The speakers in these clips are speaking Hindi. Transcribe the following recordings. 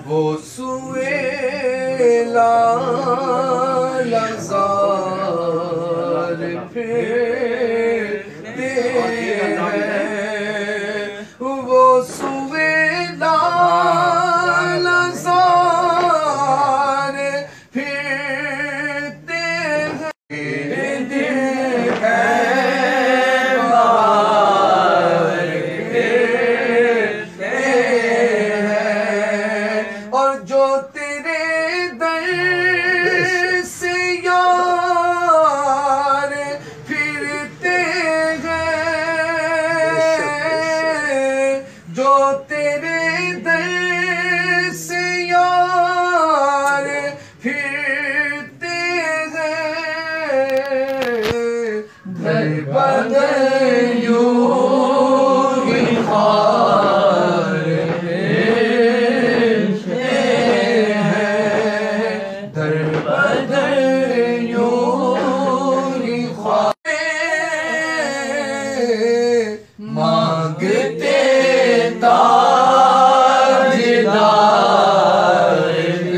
वो सुएला लज़ार फिरते हैं, वो सुएला लज़ार फिरते हैं। दिल है और जो तेरे दर से यार फिरते हैं, जो तेरे दर से यार फिरते हैं, दर बदर यूं ही ख्वार दर बदर यूं ही ख्वार मांगते ताजदार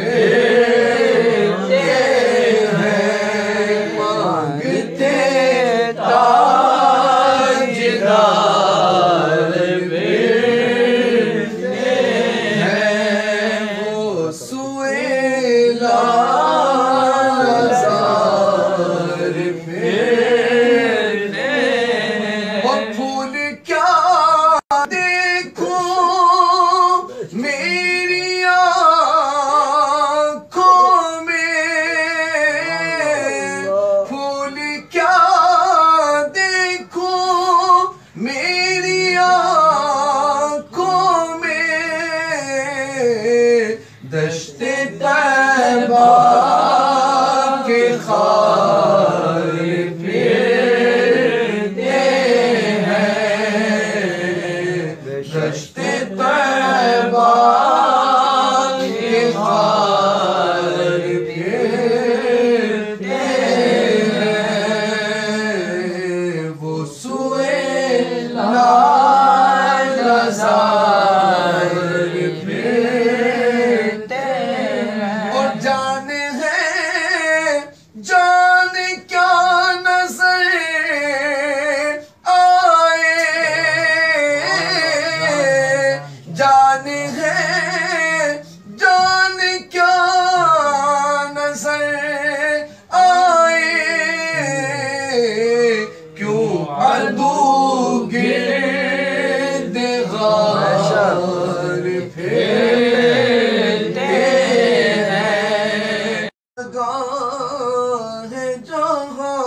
फिरते हैं, मांगते ताजदार फिरते हैं, वो सुएला लज़ार फिरते हैं। और फूल क्या देखूं मेरी आँखों में, फूल क्या देखूं मेरी आँखों में, दश्ते तैबा के खार फिरते हैं, दश्ते तैबा के खार फिरते हैं, वो सुएला लज़ार फिरते हैं। और जाने क्या नजर आए, जाने क्या नजर आए, क्यों अदू गिर्द गार फिरते हैं। है जहाँ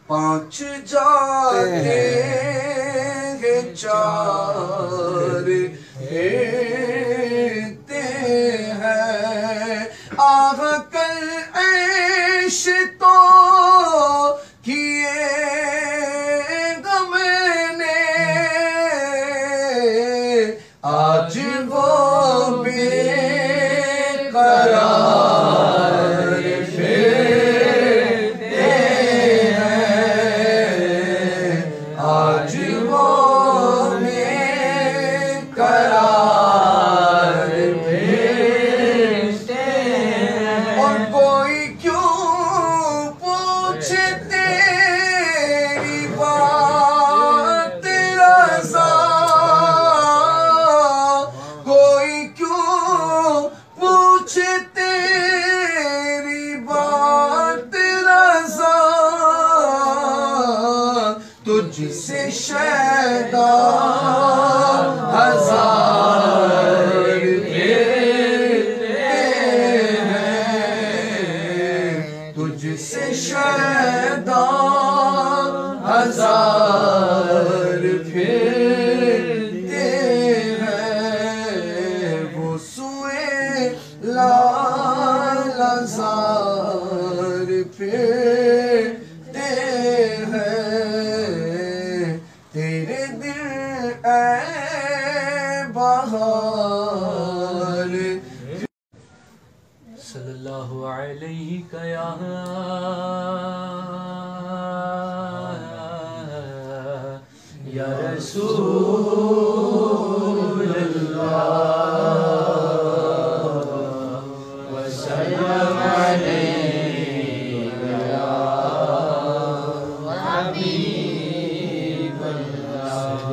पांच जाते हैं चार फिरते हैं, आह कल ऐश तो किए गम ने, आज वो बेकरार फिरते हैं, आज वो बेकरार फिरते हैं। और कोई क्यों पूछे तेरी बात रज़ा, कोई क्यों पूछे तेरी बात रज़ा, तुझसे शैदा हजार फिरते हैं, तुझसे शैदा हजार फिरते हैं, वो सुएला लज़ार फिरते हैं। या रसूल अल्लाह वसल्लम अलैका या हबीब अल्लाह।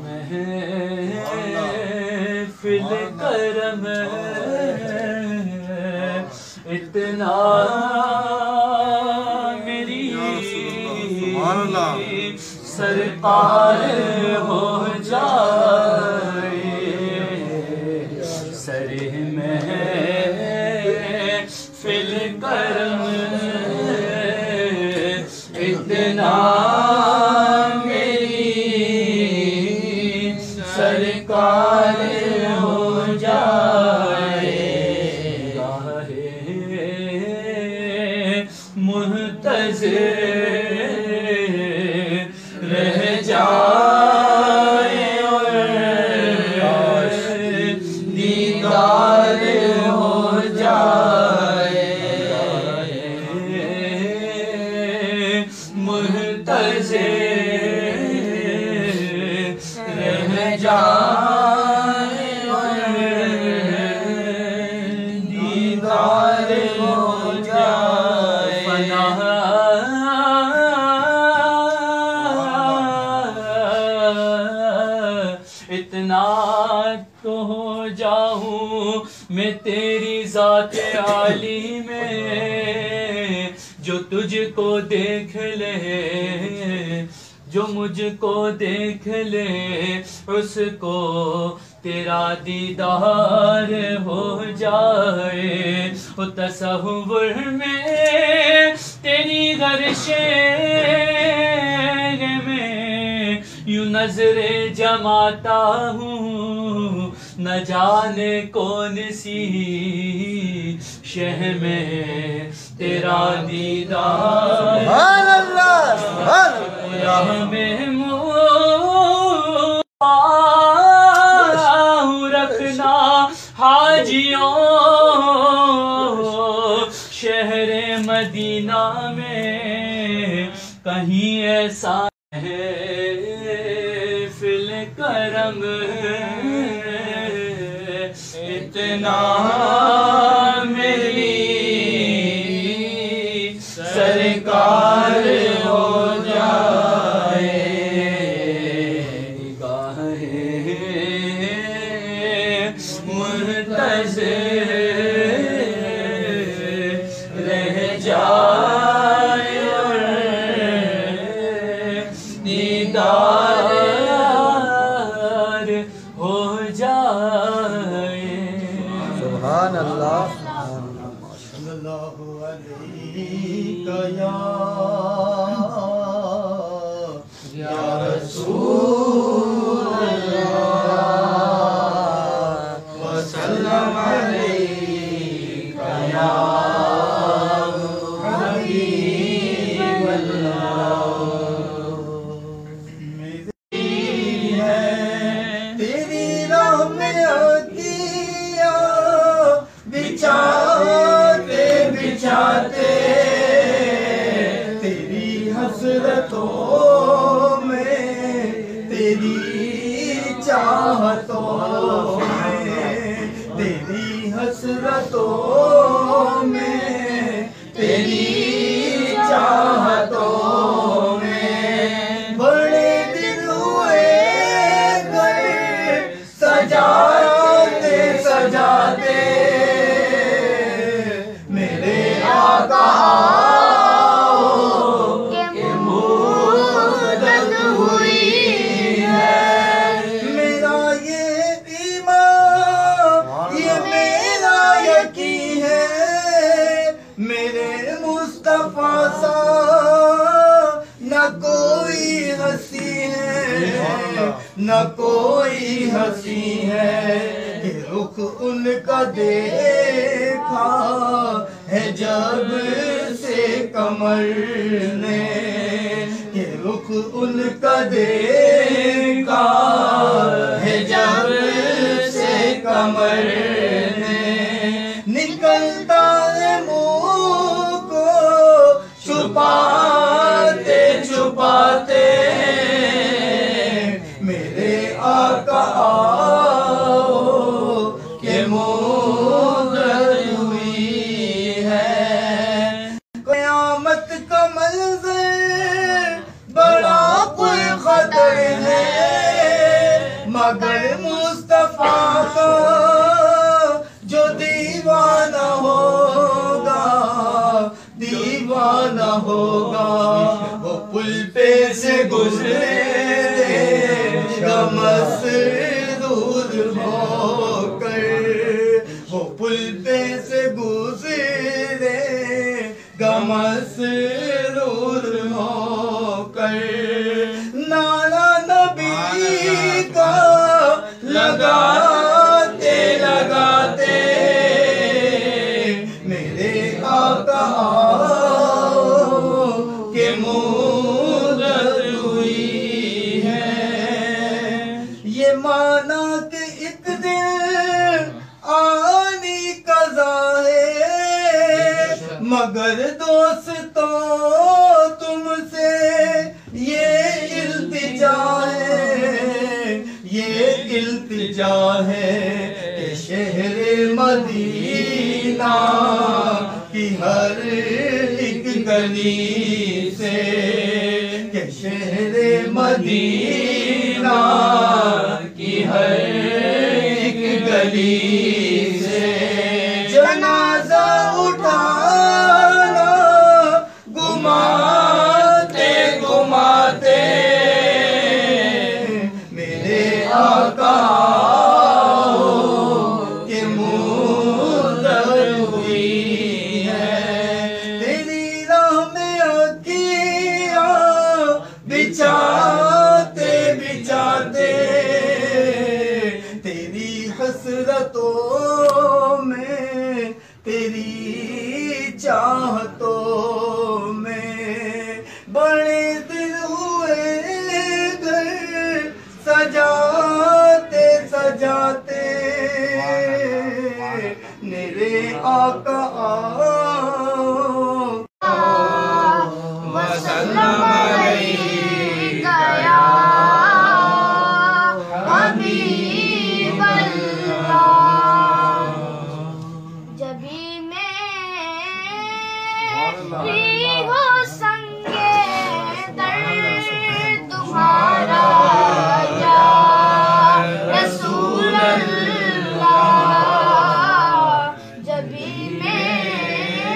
महफिल करम इतना मेरी सरकार हो जाए, सर महफिल करम इतना मेरी सरकार हो जाए, मुंतज़िर रह जाए और दीदार हो जाए, मुंतज़िर रह जाए और दीदार हो जाए। इतना तो हो जाऊं मैं तेरी ज़ात आली में, जो तुझको देख ले, जो मुझको देख ले, उसको तेरा दीदार हो जाए। वो तसव्वुर में तेरी गर्शे में यूं नजरे जमाता हूँ, न जाने कौन सी शह में तेरा दीदार। में रखना हाजियों शहरे मदीना में कहीं ऐसा है फिल करम इतना मेरी सरकार हो जाए। मुंतज़िर रह जाए और दीदार हो जाए। सुभान अल्लाह। सल्लल्लाहु अलैका या रसूल अल्लाह वसल्लम अलैका या हबीब अल्लाह। तेरी राह में दिया बिछाते बिछाते तेरी हसरतों में, तेरी चाहतों में, तेरी हसरतों में, तेरी चाहतों में बड़े दिन हुए घर सजाते सजाते मेरे आका के मुद्दत हुई है। मेरा ये ईमान ये मेरा यकीन है, मेरे मुस्तफा सा न कोई हंसी है, न कोई हंसी है। ये रुख उनका देखा है जब से कमर ने, ये रुख उनका देखा है जब से कमर ने। निकलता है मुँह को छुपाते छुपाते गमसरूर होकर वो पुल पे से गुजरे, गमसरूर होकर नारा नबी का लगाते लगाते मेरे आका के मुद्दत हुई है। ये माना कि एक दिन आनी कज़ा है, मगर दोस्तों तुमसे ये इल्तिजा है, ये इल्तिजा है कि शहरे मदीना की हर एक गली से, कि शहरे मदीना की हर एक गली से जनाजा उठाना घुमाते घुमाते मेरे आका के मुद्दत हुई है। तेरी राह में अखियाँ बिछाते बिछाते तेरी हसरतों में, तेरी चाहतों में बड़े दिन हुए घर सजाते सजाते मेरे आका वसल्लम अलैका या हबीब अल्लाह। जबी मेरी हो संगे दर तुम्हारा या रसूल अल्लाह। जबी मेरी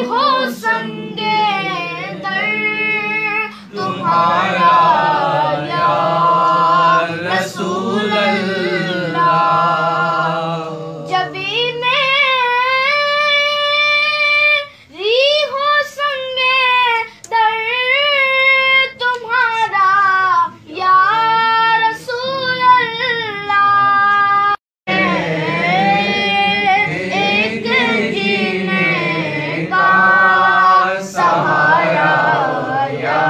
हो संगे दर तुम्हारा या रसूल अल्लाह। जबी मेरी हो संगे दर तुम्हारा या रसूल अल्लाह। एक जीने का सहारा या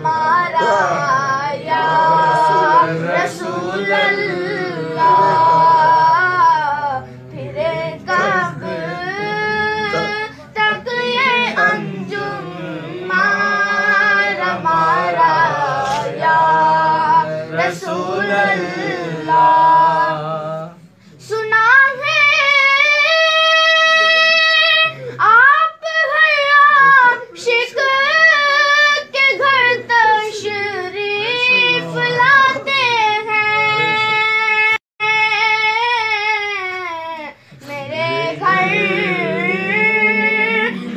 मारा या रसूल अल्लाह, फिरे कब तक ये अंजुम मारा या रसूल अल्लाह। सुना है आप हर आशिक के घर तशरीफ लाते हैं, मेरे घर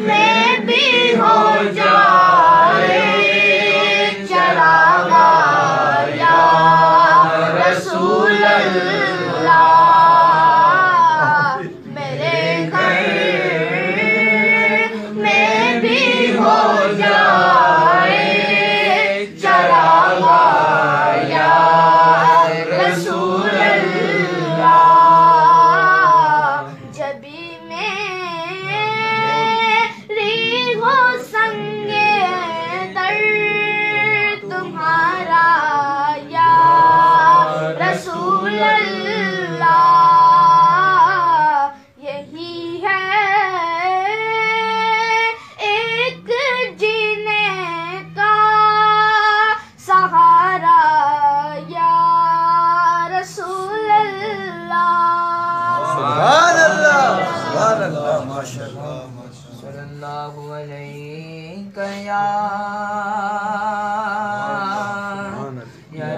में भी हो जाए चरागा या रसूल अल्लाह, मेरे घर में भी हो जाए चरागा या रसूल अल्लाह। जबी मेरी हो संगे दर तुम्हारा या रसूल अल्लाह, यही है एक जीने का सहारा या रसूल अल्लाह। सुभान अल्लाह, माशाअल्लाह। सल्लल्लाहु अलैहि या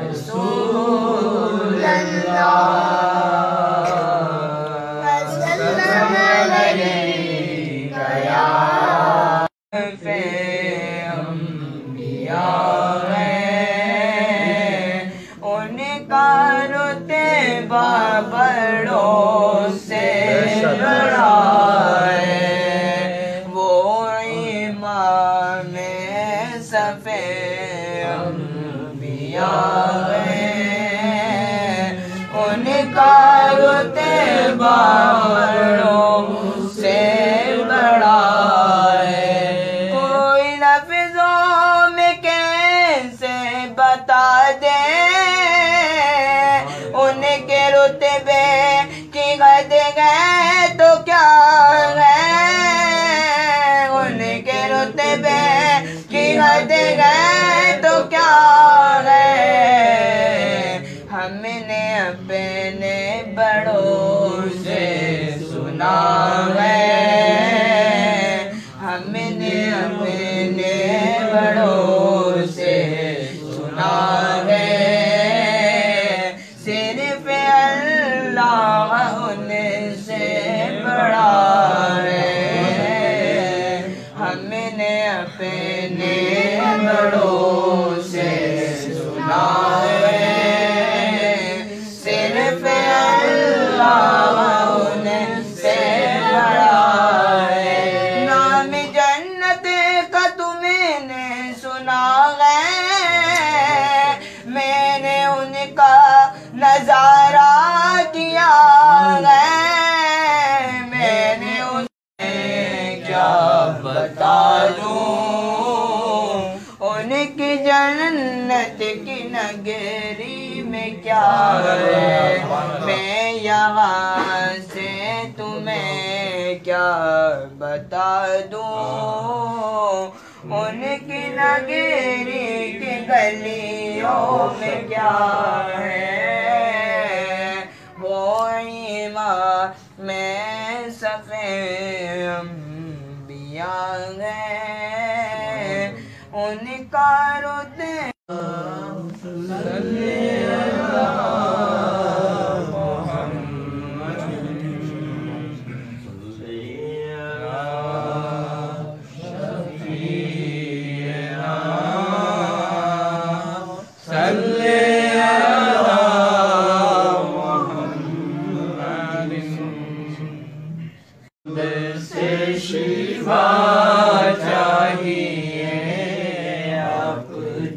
रसूल अल्लाह, वसल्लम अलैका या अंबिया हैं, उनका रुतबा बड़ों से बड़ा है, वो इमाम सफ़े अंबिया हैं, उनका रुतबा बड़ों से बड़ा है। कोई लफ्ज़ों में कैसे बता दे उनके रुतबे की हद गए तो क्या है, उनके रुतबे की हद गए तो क्या है। हमने अपने बड़ों से सुना है, हमने अपने बड़ों से सुना है, सिर्फ अल्लाह उनसे बड़ा है। हमने अपने बड़ों से सुना है, सिर्फ अल्लाह उनसे बड़ा है। नाम जन्नत का तुमने सुना है, मैंने उनका नजारा किया है, मैंने उन्हें क्या बता दूं, उनकी जन्नत की नगरी में क्या है। मैं यहाँ से तुम्हें क्या बता दूं, उनकी नगरी की गलियों में क्या है। वो इमाम में सफ़े अंबिया हैं, उनका रुतबा शिवा चाहिए आप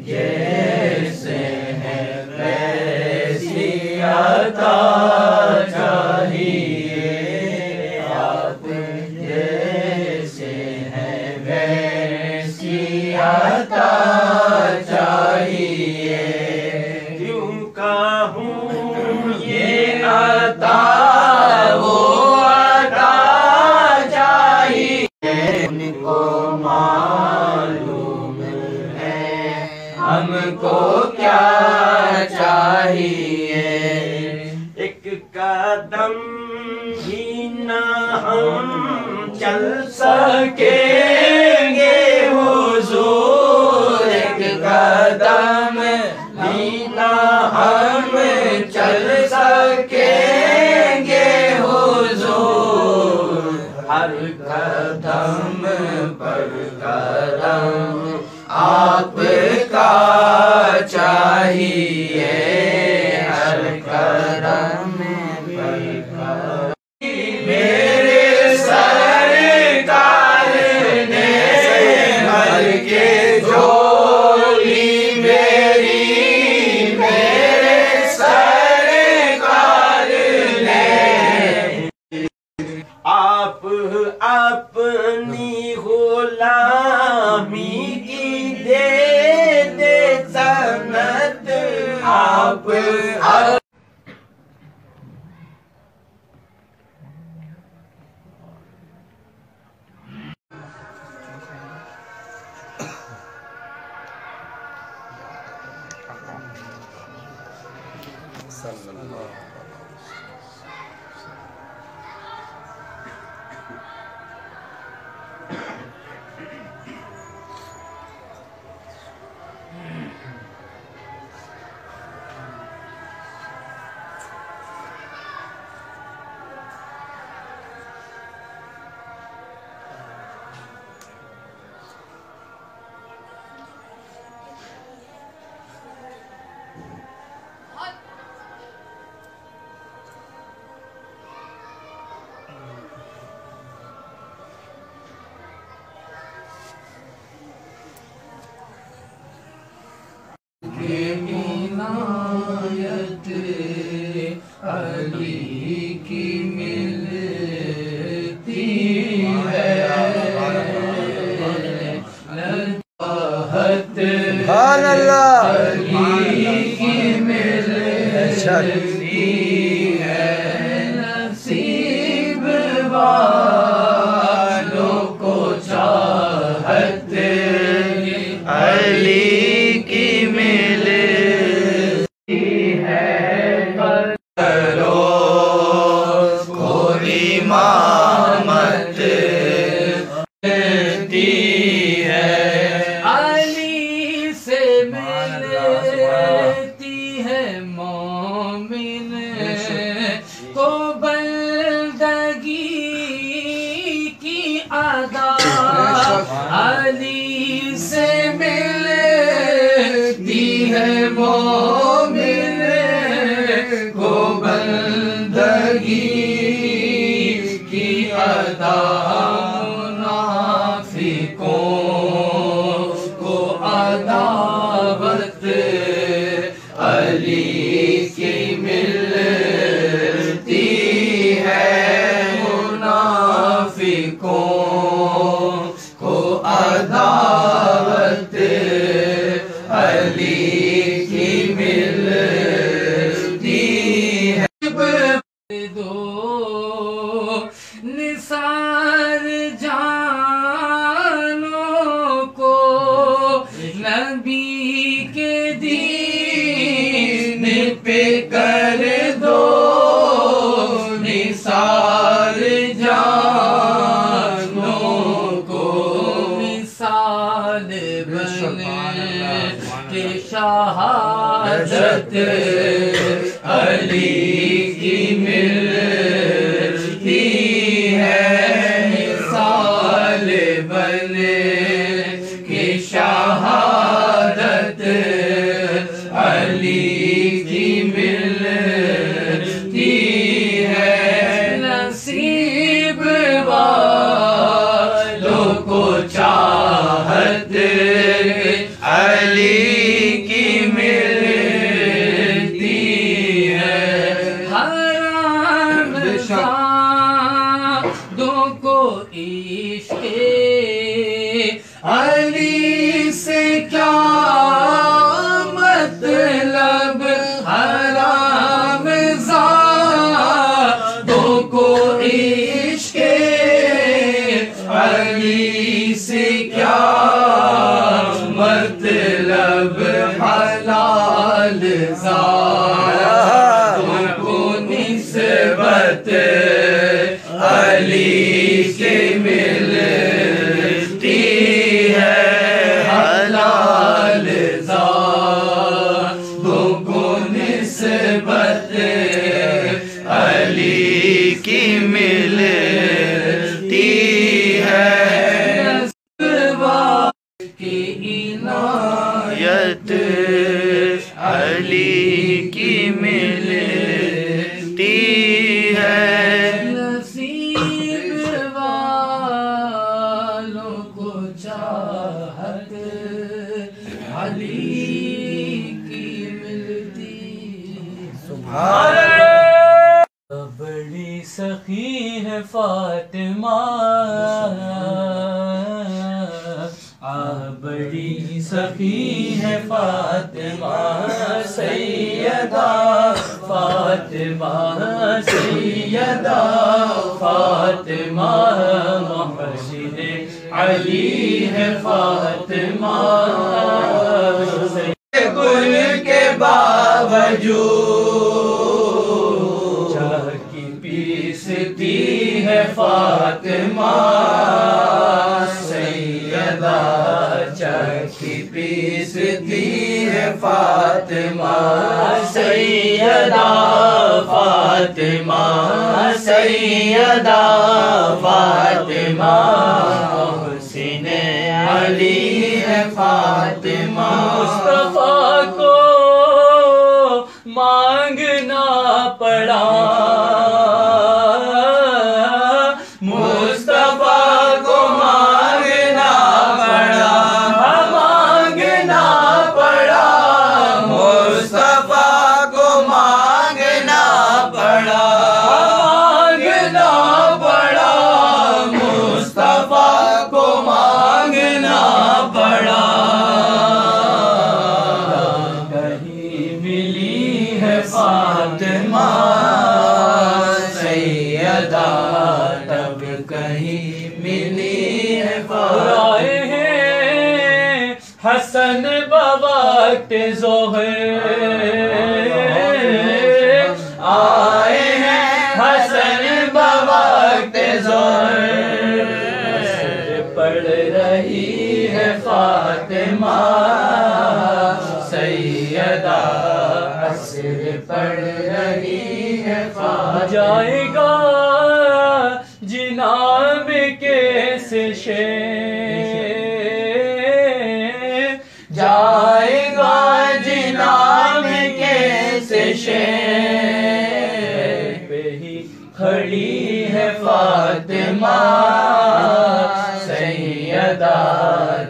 जैसे है अता चाहिए, क्यों कहूँ ये अता वो अता चाहिए। उनको मालूम है हमको क्या चाहिए, एक कदम भी न हम चल सकेंगे हुजूर, एक कदम भी न हम चल सकेंगे हुजूर, हर कदम पर करम आपका चाहिए, हर कदम पर करम। मेरे सरकार ने भर के झोली मेरी, मेरे सरकार ने आप अपनी गुलामी की दे दे सनत, आप इनायत अली की मिलती है, सुभान अल्लाह। अली की मिलती है, नसीब वालों को चाहत अली की मिलती है, करो कोई इमामत मिलती है, अली से मिलती है मोमिन को बंदगी की अदा, अली से मिलती है मोमिन को बंदगी की अदा, मुनाफिकों को अदावत अली की मिलती है, मुनाफिकों को अदावत अली की मिलती है। दो निसार जानों को नबी के दीन पे कर दो निसार जानों को, मिसाल बन के शहादत अली की मिलती है, मिसाल बन के शहादत अली की मिलती है, नसीब वालों को चाहत अली की मिलती है, हराम सादों को इश्क़ अली मतलब हलाल ज़ात तुमको निस्बत अली के मिलती है हलाल ज़ात तुमको निस्बत अली की मिलती है की इनायत अली की मिलती है नसीब वालों को चाहत अली की मिलती सुभान बड़ी सखी है फातिमा बड़ी सखी है फातिमा सैयदा फातिमा सैयदा फातिमा मोहसिन अली है फातिमा गुल के बावजूद चाह की पीसती है फातिमा सैयदा की पीसती है फातिमा सैयदा फातिमा सैयदा फातिमा हुसैन अली है फातिमा मुस्तफा को मांगना पड़ा मुस्तफा को मांगना पड़ा मांगना पड़ा मुस्तफा को मांगना पड़ा मांगना पड़ा मुस्तफा को मांगना पड़ा कहीं मिली है फातिमा सैयदा तब कहीं मिली है आए हैं हसन बवक्त ज़ोहर आए हैं हसन बवक्त ज़ोहर पढ़ रही है फातिमा सैयदा असर पढ़ रही है फातिमा जाएगा जिनाब के से जाएगा जिनाब के से पे ही खड़ी है फातिमा सैयदा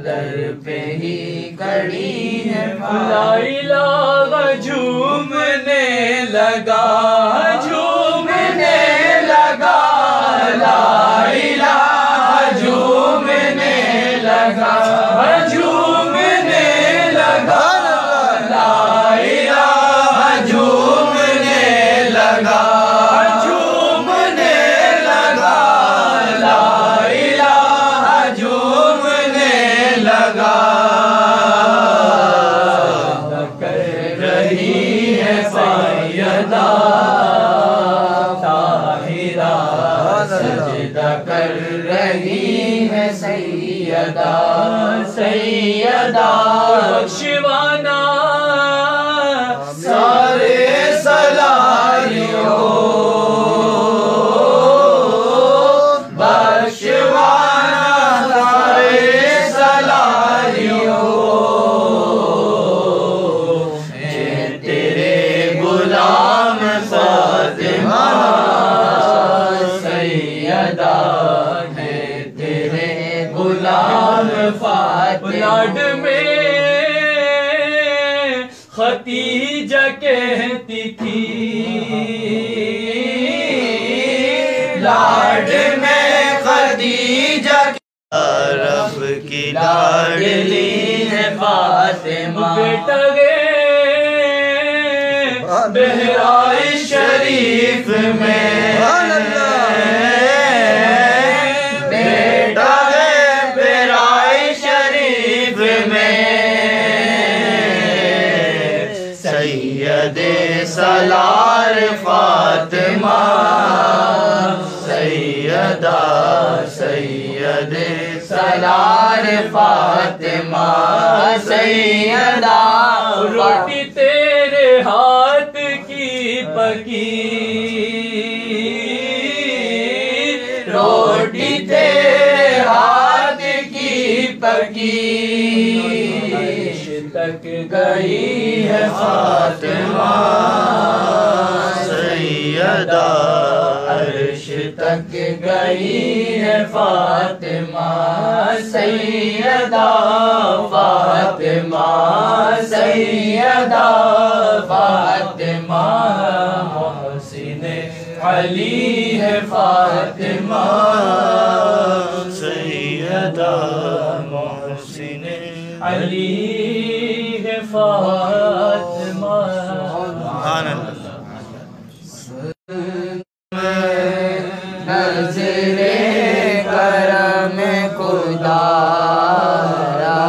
दर पे ही खड़ी है ला इलाहा झूमने लगा झूमने लगा ला इलाहा झूमने लगा झूमने लगा ला इलाहा झूमने लगा झूमने लगा ला इलाहा झूमने लगा कर रही है सैयदा ताहिरा सजदा कर रही है सैयदा सैयदा बख्शवाना सारे सलारियों बख्शवाना सारे सलारियों तेरे गुलाम फातिमा सैयदा है तेरे गुलाम फातिमा लाड में खतीजा कहती थी लाड में खतीजा रब की लाडली है फातिमा बेटा गे बहराइच शरीफ में बेटा गे बहराइच शरीफ में सैयदे सलार फातिमा सैयदा सैयदे सलार फातिमा सैयदा रोटी तेरे हाथ की पकी रोटी तेरे हाथ की पकी तक गई है फातिमा सैयदा अर्श तक गई है फातिमा सैयदा फातिमा सैयदा फातिमा मोहसिन अली है फातिमा सैयदा मोहसिन अली है फातिमा नज़रे करम खुदारा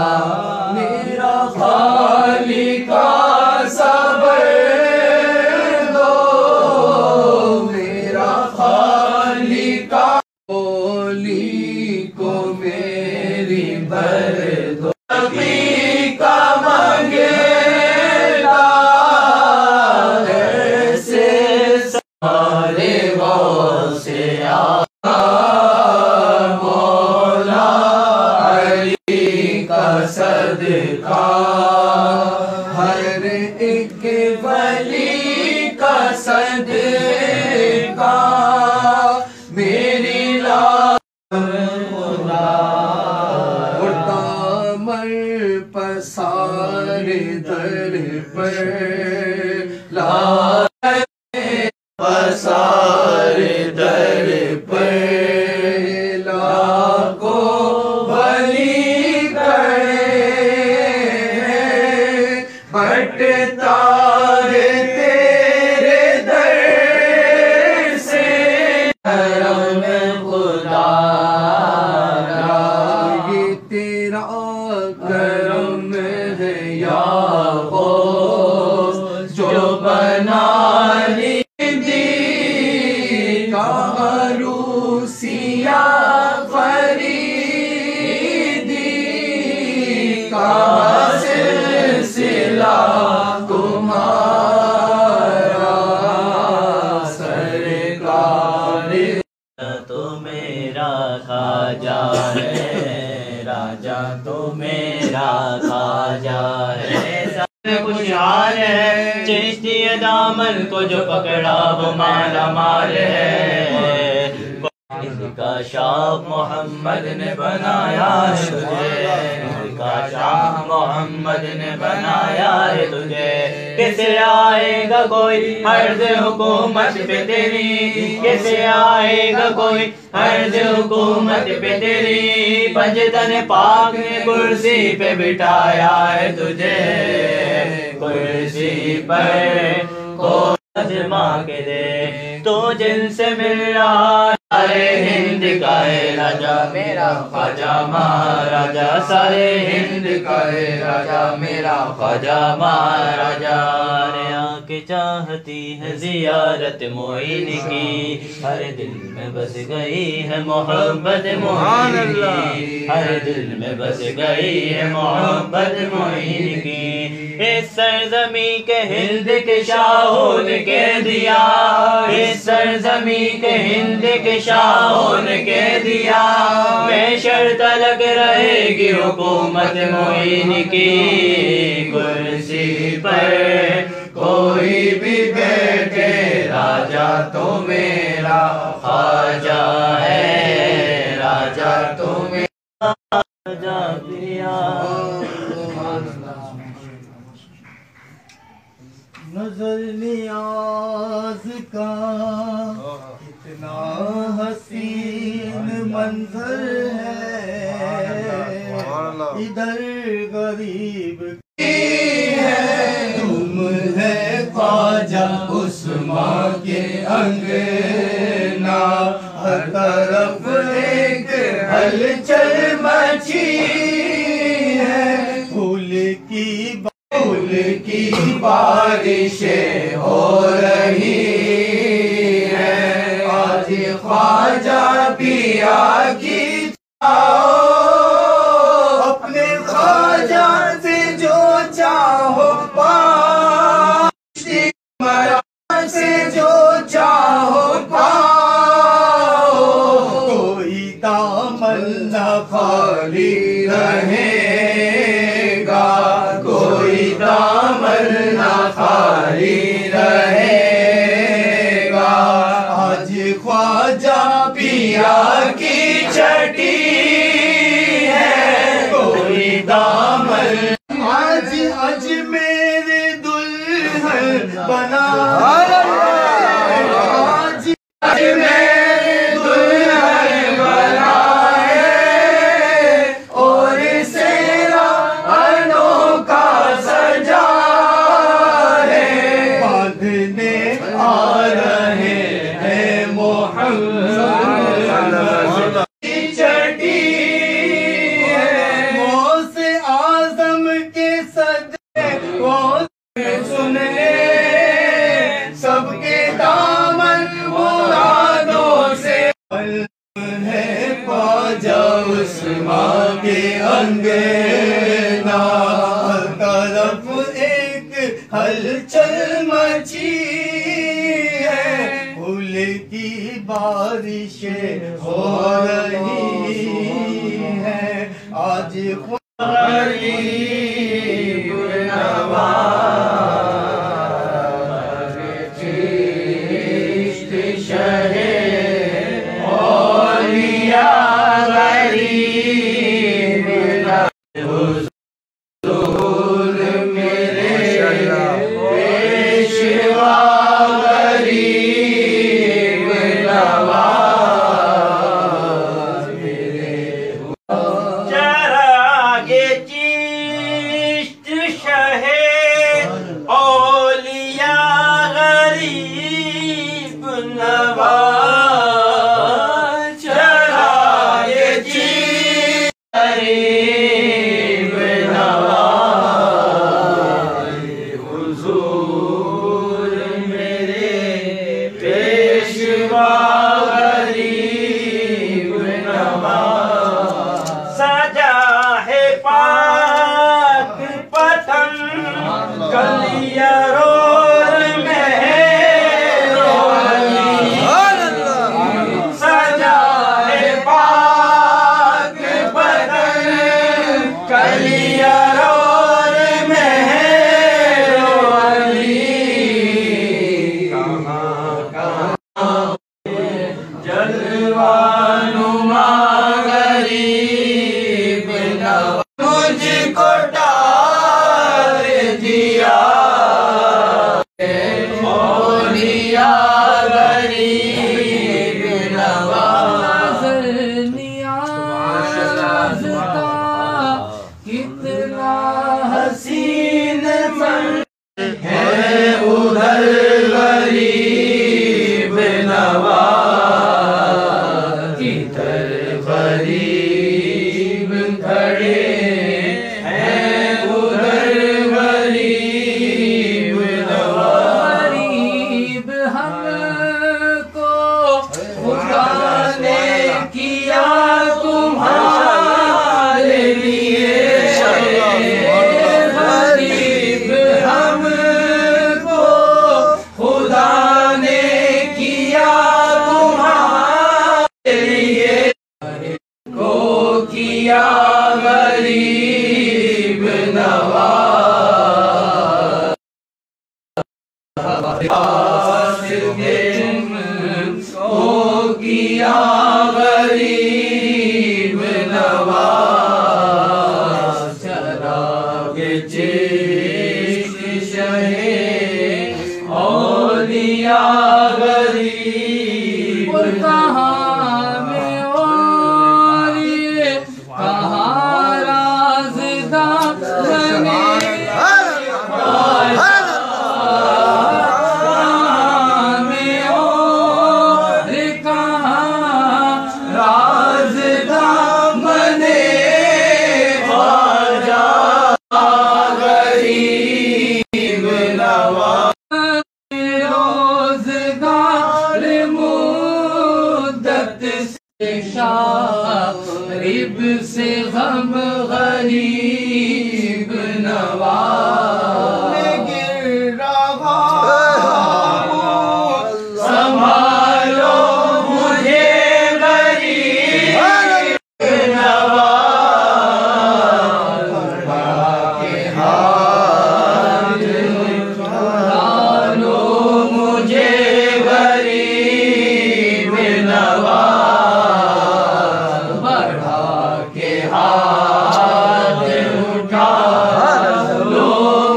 मेरा खाली का सबर दो मेरा खाली का बोली को मेरी भर दो का मंगेला ऐसे सारे से मौला अली का सदका हर एक वली का सदका मेरी पसारे दर पर ला पसारे दर पर लाखों वली खड़े बटता है तेरे दर से करम खुदा ये तेरा करम है या वो जो बना ली रूसिया फरीदी का सिलसिला तुम्हारा सरकार तो मेरा खाजा है राजा तो मेरा खाजा है खुशहाल है चिश्ती दामन को जो पकड़ा वो माला माल है इसका शाह मोहम्मद ने बनाया है तुझे इसका शाह मोहम्मद ने बनाया है तुझे किसे आएगा कोई हर्ज हुकूमत पे तेरी किसे आएगा कोई हर्ज हुकूमत पे तेरी पंजतन पाक ने कुर्सी पे बिठाया है तुझे कुर्सी पर को अजमा के दे तो जिनसे मिल रहा सारे हिंद का है राजा मेरा ख्वाजा महाराजा सारे हिंद का है राजा मेरा ख्वाजा महाराजा आके चाहती है जियारत मोइन की हर दिल में बस गई है मोहब्बत मोइन की हर दिल में बस गई है मोहब्बत मोइन की इस सरजमी के हिंद के शाहों ने कह दिया इस सरजमी के हिंद के शाहों ने कह दिया मैं शर्त लग रहेगी हुकूमत मोइन की कुर्सी पर कोई भी बैठे राजा तो मेरा ख्वाजा है राजा तो मेरा ख्वाजा पिया नजर नियाज का कितना हसीन मंजर है इधर गरीब है तुम है ख्वाजा उस्मा के अंगना हर तरफ एक हलचल मची है फूल की फूल की बारिशें हो रही हैं। आज ख्वाजा पिया की अपने ख्वाजा से जो चाहो पाओ, से जो चाहो पाओ, कोई दामन न खाली रहेगा, कोई दामन न खाली रहेगा। आज ख्वाजा पिया की छठी है, कोई दामन आज अजमेर दुल्हन बना, आज अजमेर दुल्हन बना है और सेरा अनोखा सजा है। बांधने आ रहे हैं मोहम्मद की छठी है। गौसे आज़म के सदके सुन ले, सबके दामन मुरादों से है ख्वाजा उस्मान के अंगना। हर तरफ एक हलचल मची है, फूल की बारिशें हो रही है। आज गरीब नवाज चिश्त शहे औलिया गरीब हुजूर मेरे पेशवा गरीब नवाज मेरे चरागे चिश्त शहे औलिया गरीब नवाज, चरागे चिश्त गरीब नवाज, हुजूर मेरे पेशवा गरीब नवाज। सजा है पाक पतन कलियरोर में, सजा है पाक पतन कलियरोर में। जलवानुमा गरीब नवाज, मुझको डाल दिया औलिया गरीब नवाज। नियाज़ का कितना हसीन मन है उधर गरीब नवाज, इधर गरीब खड़े हैं उधर गरीब नवाज। गरीब हमको खुदा ने किया तुम्हारे लिए, गरीब हमको खुदा ने किया तुम्हारे लिए, को किया गरीब नवाज। को किया गरीब नवाज। चरागे चिश्त शहे औलिया गरीब कहाँ में और ये कहाँ राज़दार बने, गरीब गरीब से गम गरीब नवाज गिर रहा संभालो मुझे गरीब नवाज के हाथ डालो मुझे गरीब नवाज बढ़ा के हाथ उठा लो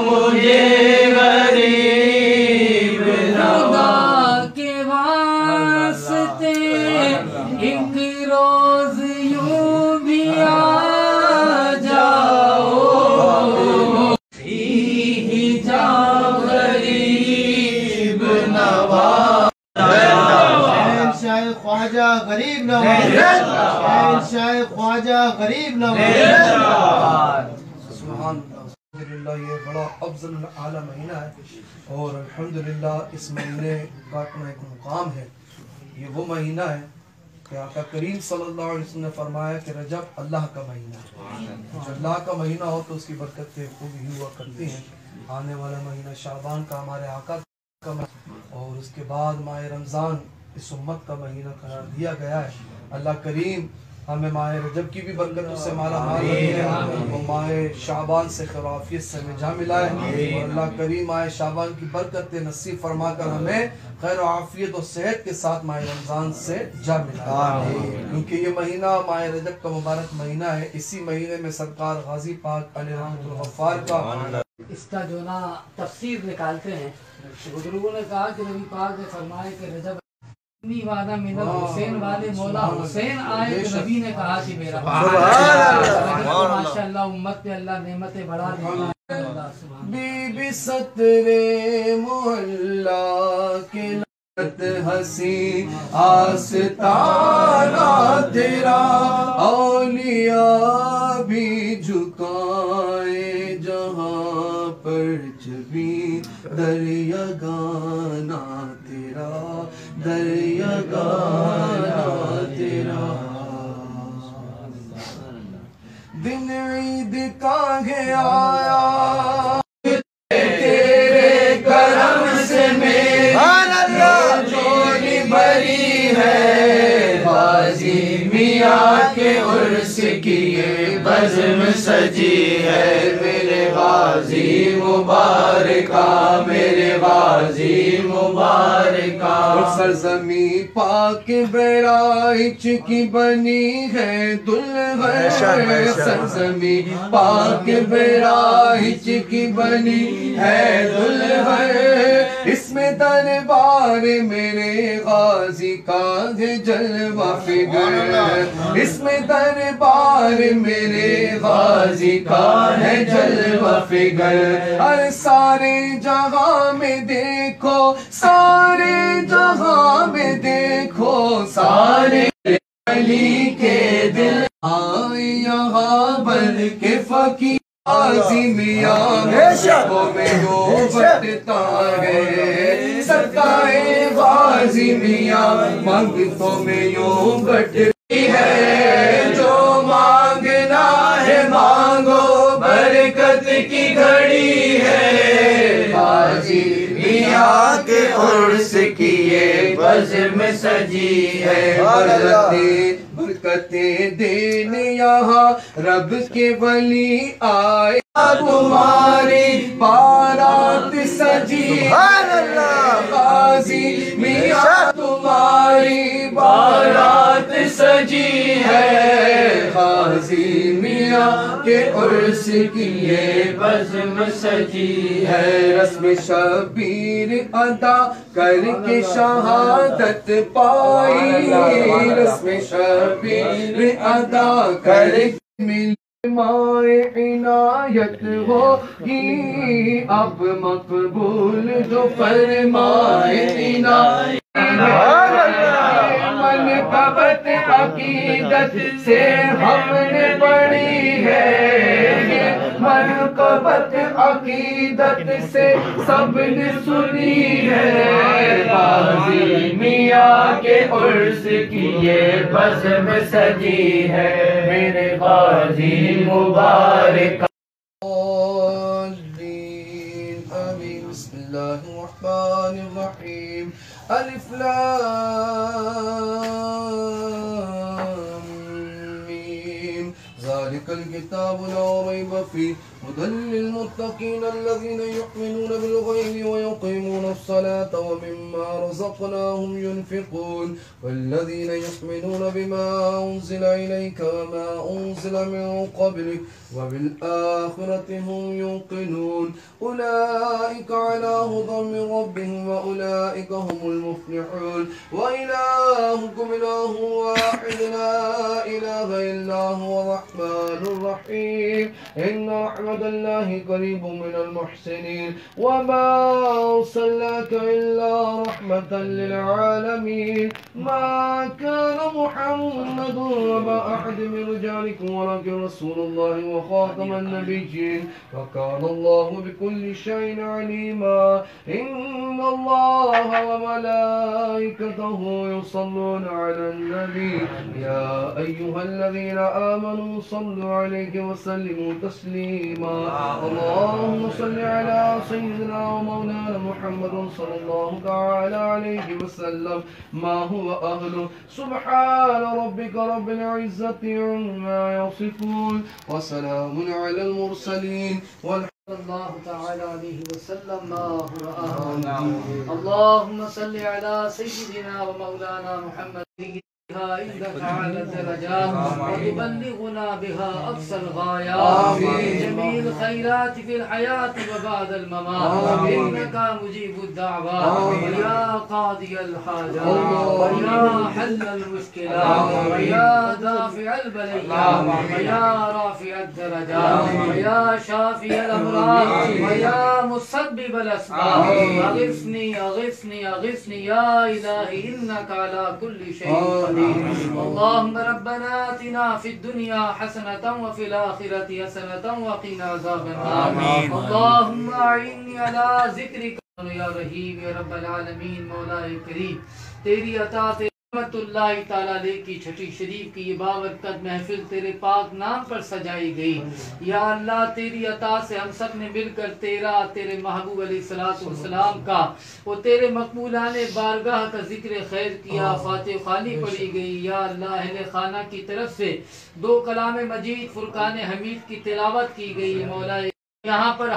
मुझे गरीब नवाज के वास्ते एक रोज यूं भी आ जाओ ही जाओ गरीब नवाज शाह ख्वाजा गरीब नवाज, शाह ख्वाजा गरीब नवाज। अल्हम्दुलिल्लाह ये बड़ा अफजल आला महीना है और अल्हम्दुलिल्लाह इस महीने का अपना एक मुकाम है। ये वो महीना है कि आका करीम सल्लल्लाहु अलैहि वसल्लम ने फरमाया कि रजब अल्लाह का महीना है। जब अल्लाह का महीना हो तो उसकी बरकतें खूब ही हुआ करती हैं। आने वाला महीना शाबान का हमारे आका का महीना और उसके बाद माह रमज़ान इस उम्मत का महीना करार दिया गया है। अल्लाह करीम हमें माह रजब की भी बरकतों से माला माल बनाए और माह शाबान से खैराफियत से हमें जा मिला है। और अल्लाह करीम माह शाबान की बरकतें नसीब फरमाकर हमें खैर आफियत और सेहत के साथ माह रमज़ान से जा मिला है। क्योंकि ये महीना माह रजब का मुबारक महीना है। इसी महीने में सरकार गाजी पाक अलैहिर्रहमतुल गफ्फार का इसका जो ना तफसीर निकालते हैं। बुजुर्गों ने कहा कि नबी पाक ने फरमाया कि रजब वादा मिनल हुसैन वाले मौला हुसैन आए तो नबी ने कहा कि मेरा माशाअल्लाह उम्मत पे अल्लाह नेमतें बढ़ा देता है। बीबी सतरे मोहल्ला के लत हसी आस्ताना तेरा औलिया भी झुकाए जहाँ पर छवि दरिया गाना तेरा दरिया गाना तेरा। दिन ईद का है आया तेरे करम से मेरी झोली भरी है। बाजी मियाँ के उर्स की ये बज़्म सजी है। मेरे गाजी मुबारका मेरे गाजी मुबारका। सरजमी पाक बराइच की बनी है दुल्हन। सरजमी पाक बराइच की बनी है दुल्हन। इसमें दरबार मेरे गाजी का है जलवा फिगर। इसमें दरबार मेरे गाजी का है जलवा फिगर। हर सारे जहां में देखो सारे जहां में देखो सारे अली के दिल आए यहाँ बन के फकीर मियाँ में यो बटता है। सताए गाजी मियाँ मंगतों में यो बटती है। जो मांगना है मांगो बरकत की घड़ी है। गाजी मियाँ के उर्स की ये बज़्म सजी है। बरकतें देने यहाँ रब के वली आए। तुम्हारी बारात सजी गाजी मियाँ तुम्हारी बारात सजी है। गाजी मियाँ के उर्स की ये बज़्म सजी है। रस्म शबीर अदा करके शहादत पाई। रस्म शबीर अदा करके मिल माए इनायत होगी अब मकबूल जो फरमाए इनायत। मनकबत अकीदत से हमने पढ़ी है। मनकबत अकीदत शिद्दत से सबने सुनी है, गाजी मियाँ के उर्स की ये बज़्म सजी है, मेरे गाजी मुबारक। बिस्मिल्लाहिर्रहमानिर्रहीम। अलिफ लाम मीम। ज़ालिकल किताबु ला रैब फीह हुदल लिल्मुत्तक़ीन अल्लज़ीना युमिनून बिल-ग़ैबि व युक़ीमूना अस्सलाता व मिम्मा रज़क़नाहुम युनफ़िक़ून वल्लज़ीना युमिनून बिमा उन्ज़िला इलैका व मा उन्ज़िला मिन क़ब्लिक व बिल-आख़िरति हुम युक़िनून उलाइका अला हुदन मिन रब्बिहिम व उलाइका हुमुल मुफ़्लिहून। व इलाहुकुम इलाहुन वाहिद ला इलाहा इल्ला हुवा अर्रहमानुर रहीम। इन्ना रहमतल्लाहि करीबुम मिनल मुहसिनीन व मा अर्सलनाका इल्ला रहमतल लिल आलमीन। मा कान मुहम्मदुन अबा अहदिन मिन रिजालिकुम वलाकिन रसूलुल्लाहि व खातमन नबिय्यीन व काना अल्लाहु बिकुल्लि शैइन अलीमा। इन्नल्लाहा व मलाइकतहु युसल्लूना अलन नबी या अय्युहल्लज़ीना आमनू सल्लु अलैहि व सल्लिमू तस्लीमा। अल्लाहुम्मा सल्लि अला सय्यिदिना व मौलाना मुहम्मद सल्लल्लाहु तआला अलैहि व सल्लम मा हुवा अहलु। सुब्हान रब्बिका रब्बिल इज्जति अम्मा यसिफून व सलामुन अलल मुरसलीन वल्हम्दुलिल्लाहि तआला अलैहि व सल्लम मा हुवा अहलु। अल्लाहुम्मा सल्लि अला सय्यिदिना व मौलाना मुहम्मद इन्नका अला दरजात व तुबल्लिगुना बिहा अक़सल गायात जमील खैरात फिल हयात व बअदल ममात। इन्नका मुजीबुद दाअवात व या क़ादियल हाजात व या हल्लल मुश्किलात व या दाफ़िअल बलियात व या राफ़िअद दरजात व या शाफ़िअल अमराद व या मुसब्बिबल अस्बाब। अग़िस्नी अग़िस्नी अग़िस्नी या इलाही इन्नका अला कुल्लि शैइन। अल्लाहुम्मा रब्बना आतिना फिद दुनिया हसनतन व फिल आखिरति हसनतन व क़िना अज़ाबन्नार। अल्लाहुम्मा अइन्नी अला ज़िक्रिका या रहीम या रब्बल आलमीन। मौलाए करीम तेरी अता रहमतुल्लाहि ताला की छठी शरीफ की ये बाबरकत महफिल तेरे पाक नाम पर सजाई गई। या अल्लाह तेरी अता से हम सब ने मिलकर तेरे महबूब अलैहिस्सलाम का वो तेरे मकबूलाने बारगाह का जिक्र खैर किया, फातिह खानी पढ़ी गई। या अल्लाह अहले खाना की तरफ से दो कलाम मजीद फुरकान हमीद की तिलावत की गई। मौला यहाँ पर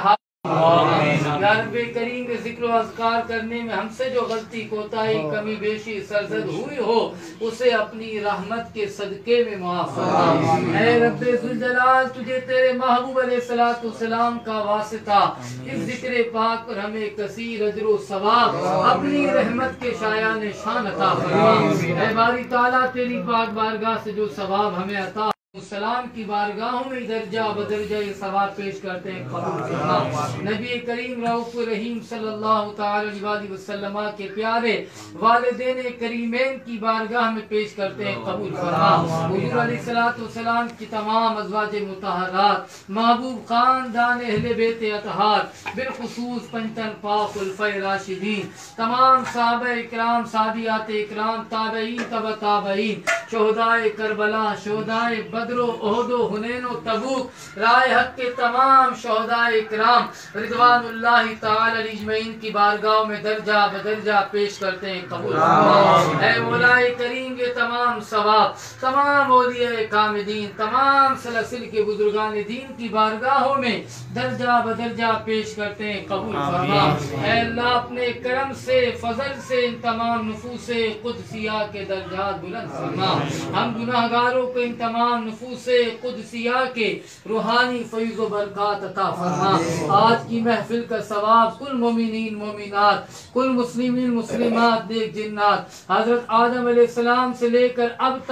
या रब्बे करीम के जिक्र और अज़कार करने में हमसे जो गलती कोताही कमी बेशी सरजद हुई हो उसे अपनी रहमत के सदके में माफ फरमा। ऐ रब्बे ज़ुल जलाल तुझे तेरे महबूब अलैहिस्सलाम का वास्ता इस जिक्र पाक पर हमें कसीर अजर व सवाब अपनी रहमत के शायान शान अता फरमा। ऐ बारी ताला तेरी पाक बारगाह से जो सवाब हमें अता सलाम की बारगाहों में दर्जा बदर्जा ये सवाब पेश करते हैं, कबूल फरमा। नबी करीम रऊफ रहीम सल्लल्लाहु तआला अलैहि वसल्लम के प्यारे वालिदैन करीमैन की बारगाह में पेश करते हैं, कबूल फरमा। हुजूर अलैहिस्सलातु वस्सलाम की तमाम अज़वाज मुतहहरात महबूब खानदान अहले बैत अतहार बिलखुसूस पंचतन पाक खुलफाए राशिदीन तमाम सहाबा इकराम सादियात इकराम ताबईन तबा ताबईन शोहदाए करबला शोहदाए बदरो ओहदो हुनैनो तबूक राय हक के तमाम शोहदाए इकराम रिज़वानुल्लाहि ताला अजमईन की बारगाह में दर्जा बदर्जा पेश करते हैं, कबूल फरमा। ऐ मौलाए करीम के तमाम सवाब तमाम औलियाए कामिदीन तमाम सलसिल के बुजुर्गान दीन की बारगाहों में दर्जा बदर्जा पेश करते हैं, कबूल फरमा। ऐ अल्लाह अपने करम से फजल से इन तमाम नुफूसे कुदसिया के दर्जात बुलंद फरमा। हम गुनाहगारों को इन तमाम नुफूसे कुदसिया के रूहानी फैज़ व बरक़ात अता फरमा। आज की महफिल का सवाब कुल मोमिनीन मोमिनात कुल मुस्लिमीन मुस्लिमात नेक जिन्नात हजरत आदम अलैहिस्सलाम से लेकर अब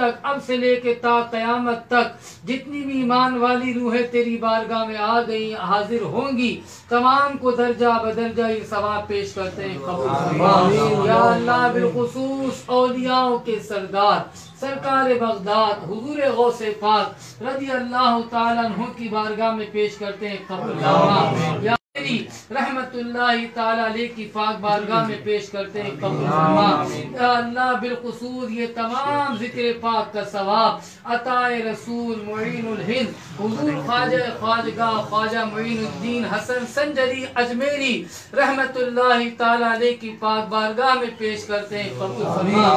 से लेकर ता क़यामत तक जितनी भी ईमान वाली रूहें तेरी बारगाह में आ गई हाजिर होंगी तमाम को दर्जा बदर्जा ये सवाब पेश करते हैं, कबूल फरमा। या अल्लाह बिलखुसूस औलियाओं के सरदार सरकार बगदाद हुजूर गौसे पाक रज़ी अल्लाह ताला अन्हु की बारगाह में पेश करते हैं, कबूल फरमा। या तेरी रहमतुल्लाहि ताला अलैहि की पाक बारगाह में पेश करते हैं, कबूल फरमा। या अल्लाह बिलखुसूस ये तमाम जिक्र पाक का सवाब अताए रसूल मुईनुल हिंद हुजूर ख्वाजा मुईनुद्दीन हसन संजरी अजमेरी रहमतुल्लाहि ताला अलैहि की पाक बारगाह में पेश करते हैं, कबूल फरमा।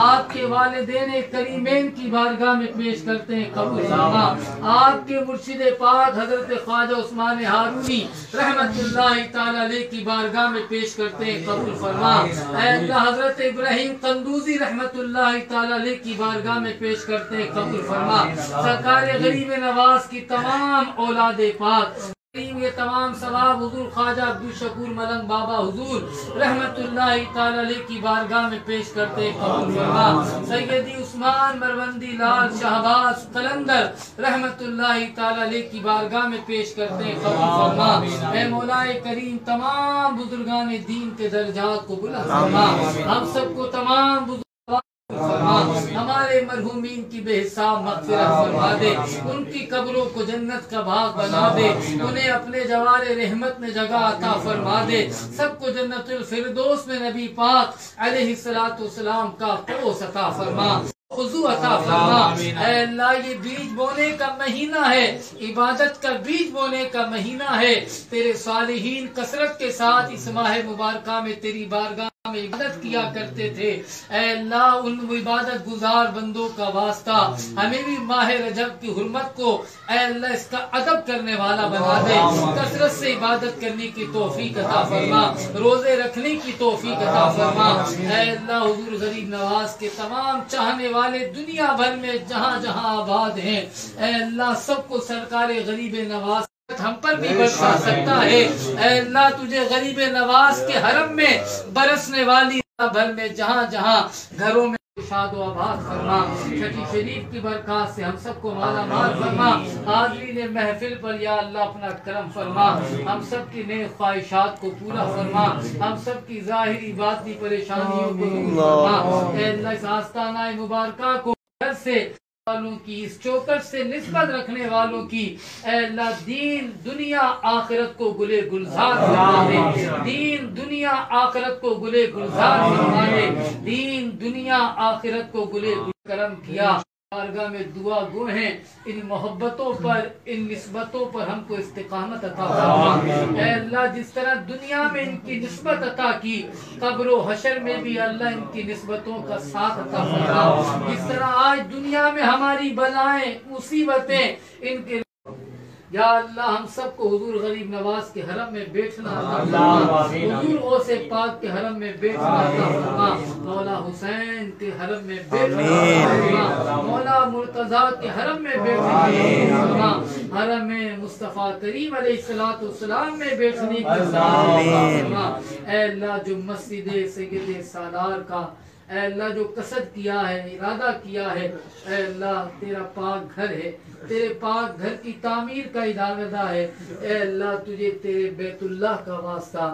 आपके वालिदैन करीमैन की बारगाह में पेश करते हैं, कबूल फरमा। आपके मुर्शिद पाक हजरत ख्वाजा उस्मान हारूनी रहमतुल्लाहि ताला अलैहि की बारगाह में पेश करते हैं, कबूल फरमा। अल्लाह हजरत इब्राहिम कंदूजी रहमतुल्लाहि ताला अलैहि की बारगाह में पेश करते हैं, कबूल फरमा। सरकार गरीब नवाज की तमाम औलादे पाक ये तमाम सवाब हुजूर ख्वाजा अब्दुल शकूर मलंग बाबा हुजूर रहमतुल्लाहि ताला अलैहि की बारगाह में पेश करते हैं, कबूल फरमा। सैयदी उस्मान मरवंदी लाल शहबाज कलंदर रहमतुल्लाहि ताला अलैहि की बारगाह में पेश करते हैं, कबूल फरमा। ऐ मौलाए करीम तमाम बुजुर्गान दीन के दर्जात को बुलंद फरमा। हम सबको तमाम हमारे मरहूमीन की बेहिसाब मग़फ़िरत फरमा दे, उनकी कब्रों को जन्नत का भाग बना दे, उन्हें अपने जवारे रहमत में जगह अता फरमा दे, सबको जन्नतुल फिरदौस में नबी पाक अलैहिस्सलातु वस्सलाम का क़ौस अता फरमा, खुजू अता फरमा। अल्लाह ये बीज बोने का महीना है, इबादत का बीज बोने का महीना है। तेरे सालिहीन कसरत के साथ इस माह मुबारका में तेरी बारगाह में इबादत किया करते थे। अल्लाह उन इबादत गुजार बंदों का वास्ता हमें भी माह रजब की हुर्मत को अल्लाह इसका अदब करने वाला बना दे। कसरत से इबादत करने की तौफीक अता फरमा, रोजे रखने की तौफीक अता फरमा। अल्लाह हुजूर गरीब नवाज के तमाम चाहने वाले दुनिया भर में जहाँ जहाँ आबाद हैं, अल्लाह सबको सरकार गरीब नवाज हम पर भी बरसा सकता है। अल्लाह तुझे गरीब नवाज के हरम में बरसने वाली भर में जहाँ जहाँ घरों में शाद आबाद फरमा। छठी शरीफ की बरकत से हम सबको माला माल फरमा। हाज़रीन महफिल पर या अल्लाह अपना करम फरमा, हम सब की नेक ख्वाहिशात को पूरा फरमा, हम सब की ज़ाहिरी बातनी परेशानियों को दूर फरमा। अल्लाह इस आस्ताना मुबारका को घर से वालों की, इस चौकट से निस्बत रखने वालों की अल्लाह दीन दुनिया आखिरत को गुले गुलजार फरमा दे, दीन दुनिया आखिरत को गुले गुलजार फरमा दे, दीन दुनिया आखिरत को गुले करम किया। बारगाह में दुआ गो हैं, इन मोहब्बतों पर, इन निस्बतों पर हमको इस्तिकामत अता फरमा। अल्लाह जिस तरह दुनिया में इनकी निस्बत अता की, कब्र हशर में भी अल्लाह इनकी निस्बतों का साथ अता फरमा। जिस तरह आज दुनिया में हमारी बलाएं मुसीबतें इनके या अल्लाह हम सबको हुजूर गरीब नवाज के हरम में बैठना अता फरमा, हुजूर गौसे पाक के हरम में बैठना अता फरमा, मौला हुसैन के हरम में बैठना अता फरमा, मौला मुर्तजा के हरम में बैठना अता फरमा, हरम में मुस्तफ़ा करीम अलैहिस्सलातु वस्सलाम में बैठने की फरमा। ऐ अल्लाह जो मस्जिद सैयद सालार का अल्लाह जो कसद किया है, इरादा किया है, अल्लाह तेरा पाक घर है, तेरे पाक घर की तामीर का इरादा है। अल्लाह तुझे तेरे बैतुल्लाह का वास्ता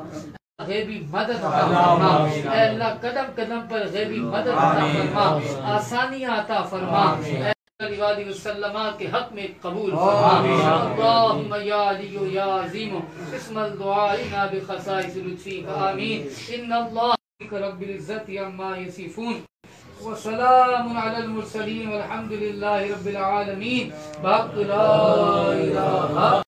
गैबी मदद अता फरमा। अल्लाह कदम कदम पर गैबी मदद अता फरमा, आसानियाँ अता फरमा। के हक में कबूल फरमा। अल्लाहुम्मा या अलिय्यु या अज़ीमु इस्मल दुआइना बिखसाइस लुत्फिक आमीन। इन्नल्लाह रब्बिल इज्जति अम्मा यसिफून व सलामुन अलल मुरसलीन वल्हम्दुलिल्लाहि रब्बिल आलमीन। ला इलाहा